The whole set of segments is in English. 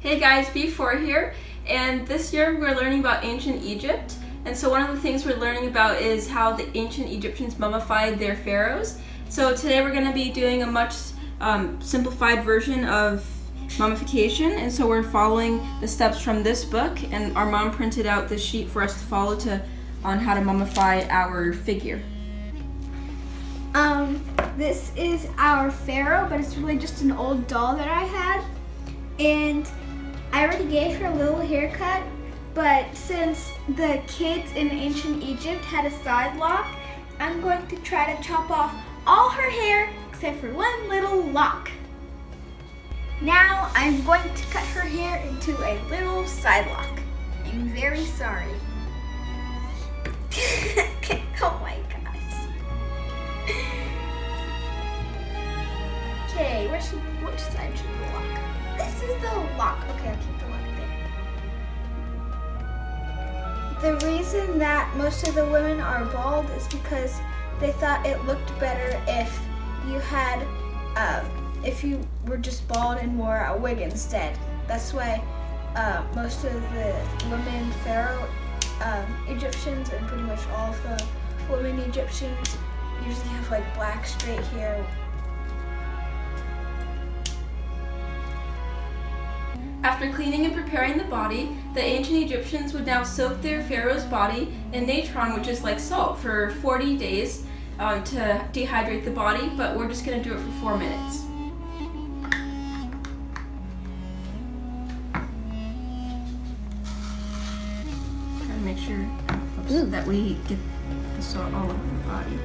Hey guys, B4 here, and this year we're learning about ancient Egypt. And so one of the things we're learning about is how the ancient Egyptians mummified their pharaohs. So today we're going to be doing a much simplified version of mummification, and so we're following the steps from this book, and our mom printed out this sheet for us to follow on how to mummify our figure. This is our pharaoh, but it's really just an old doll that I had, and I already gave her a little haircut, but since the kids in ancient Egypt had a side lock, I'm going to try to chop off all her hair except for one little lock. Now I'm going to cut her hair into a little side lock. I'm very sorry. Oh my gosh. Okay, which side should the lock? This is the lock. Okay, I'll keep the lock there. The reason that most of the women are bald is because they thought it looked better if you had, if you were just bald and wore a wig instead. That's why most of the women pharaoh Egyptians and pretty much all of the women Egyptians usually have like black straight hair. After cleaning and preparing the body, the ancient Egyptians would now soak their pharaoh's body in natron, which is like salt, for 40 days to dehydrate the body, but we're just going to do it for 4 minutes. Try to make sure that we get the salt all over the body.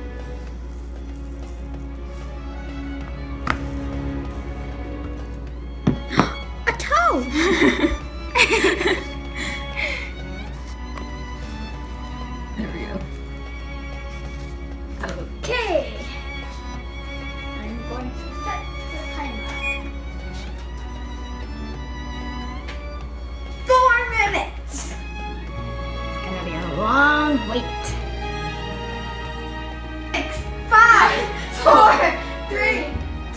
There we go. Okay. I'm going to set the timer. 4 minutes. It's gonna be a long wait. 6, 5, 4, 3,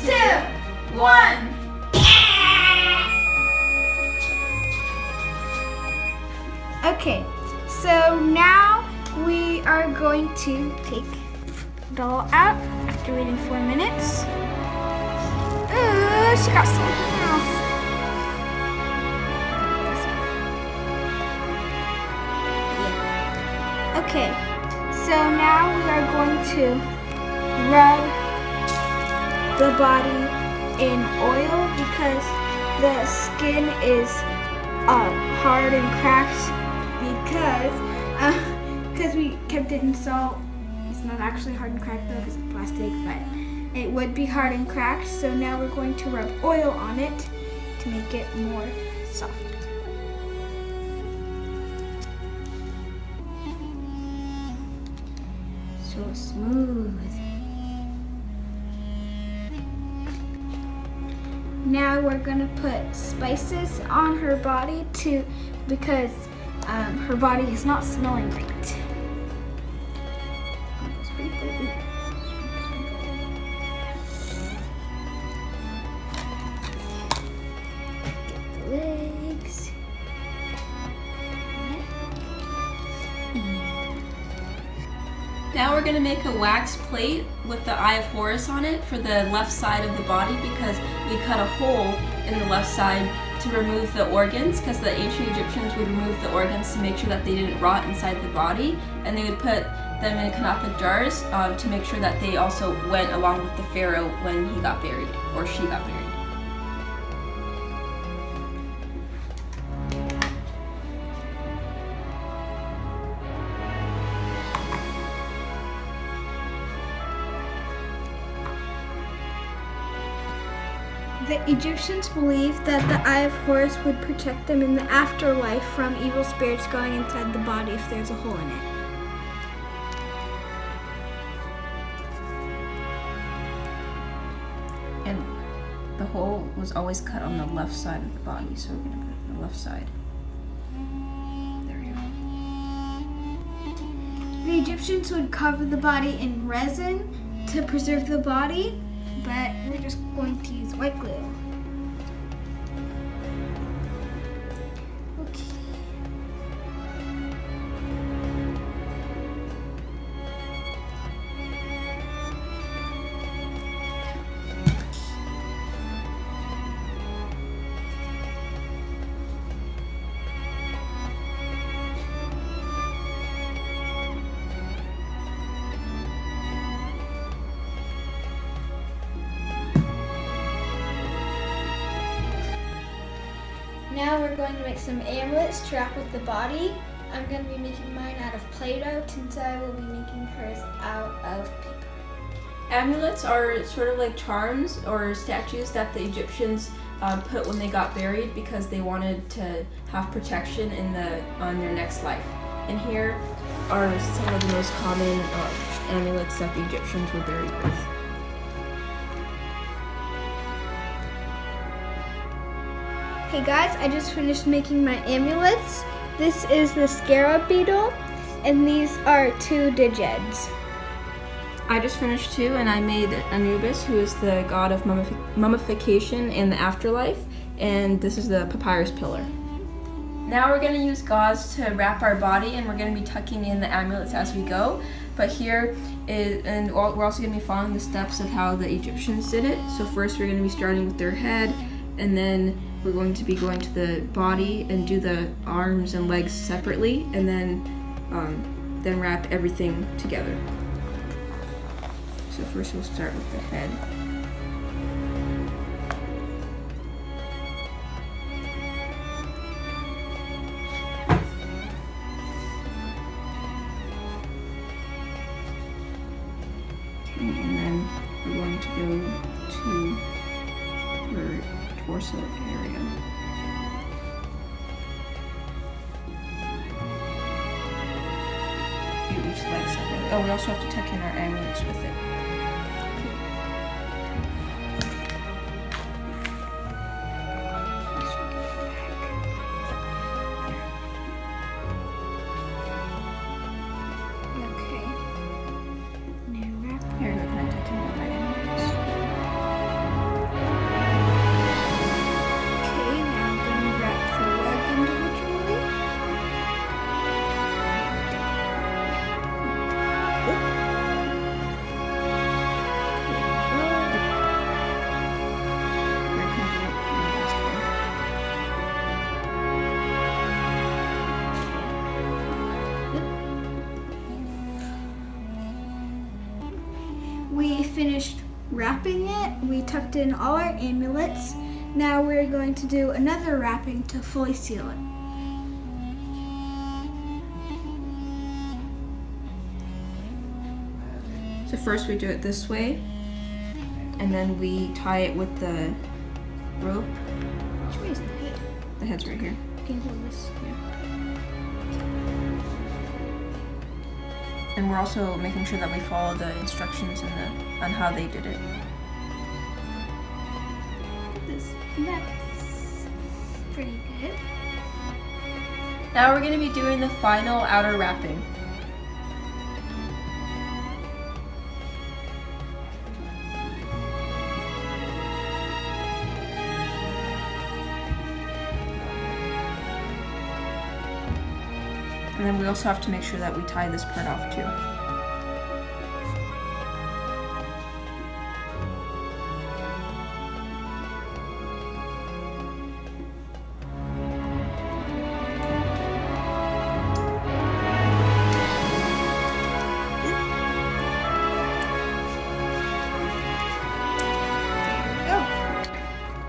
2, 1. Okay, so now we are going to take the doll out after waiting 4 minutes. Ooh, she got something else. Yeah. Okay, so now we are going to rub the body in oil because the skin is hard and cracked. Because we kept it in salt. It's not actually hard and cracked though because it's plastic, but it would be hard and cracked. So now we're going to rub oil on it to make it more soft. So smooth. Now we're gonna put spices on her body because her body is not smelling great. Get the legs. Now we're going to make a wax plate with the Eye of Horus on it for the left side of the body because we cut a hole in the left side to remove the organs, because the ancient Egyptians would remove the organs to make sure that they didn't rot inside the body, and they would put them in canopic jars to make sure that they also went along with the pharaoh when he got buried or she got buried. The Egyptians believed that the Eye of Horus would protect them in the afterlife from evil spirits going inside the body if there's a hole in it. And the hole was always cut on the left side of the body, so we're going to put it on the left side. There we go. The Egyptians would cover the body in resin to preserve the body, but we're just going to use white glue. Now we're going to make some amulets to wrap with the body. I'm going to be making mine out of Play-Doh, since I will be making hers out of paper. Amulets are sort of like charms or statues that the Egyptians put when they got buried because they wanted to have protection on their next life. And here are some of the most common amulets that the Egyptians were buried with. Hey guys, I just finished making my amulets. This is the scarab beetle, and these are 2 digits. I just finished too, and I made Anubis, who is the god of mummification and the afterlife, and this is the papyrus pillar. Now we're going to use gauze to wrap our body, and we're going to be tucking in the amulets as we go. But here is, and we're also going to be following the steps of how the Egyptians did it. So first we're going to be starting with their head, and then we're going to be going to the body and do the arms and legs separately, and then wrap everything together. So first we'll start with the head. Okay, and then we're going to go to her torso area. Do each leg separately. Oh, we also have to tuck in our amulets with it. Here, can I tuck in my amulets? Okay, now I'm going to wrap the leg individually. Here, can I do my last one? We finished wrapping it. We tucked in all our amulets. Now we're going to do another wrapping to fully seal it. So first we do it this way, and then we tie it with the rope. Which way is the head? The head's right here. Can you hold this? And we're also making sure that we follow the instructions on how they did it. That's pretty good. Now we're going to be doing the final outer wrapping. And then we also have to make sure that we tie this part off too.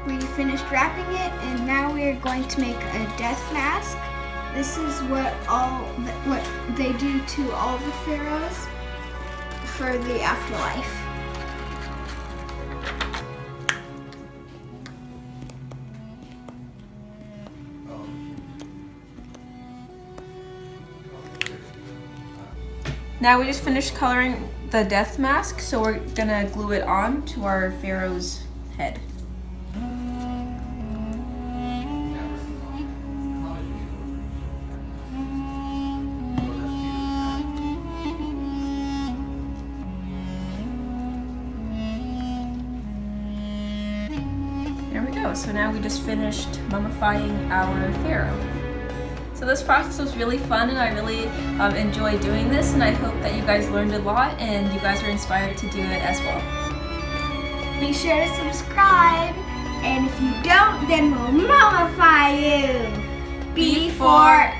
We finished wrapping it, and now we are going to make a death mask. This is what they do to all the pharaohs for the afterlife. Now we just finished coloring the death mask, so we're gonna glue it on to our pharaoh's head. There we go. So now we just finished mummifying our pharaoh. So this process was really fun, and I really enjoyed doing this, and I hope that you guys learned a lot and you guys are inspired to do it as well. Be sure to subscribe, and if you don't, then we'll mummify you. Before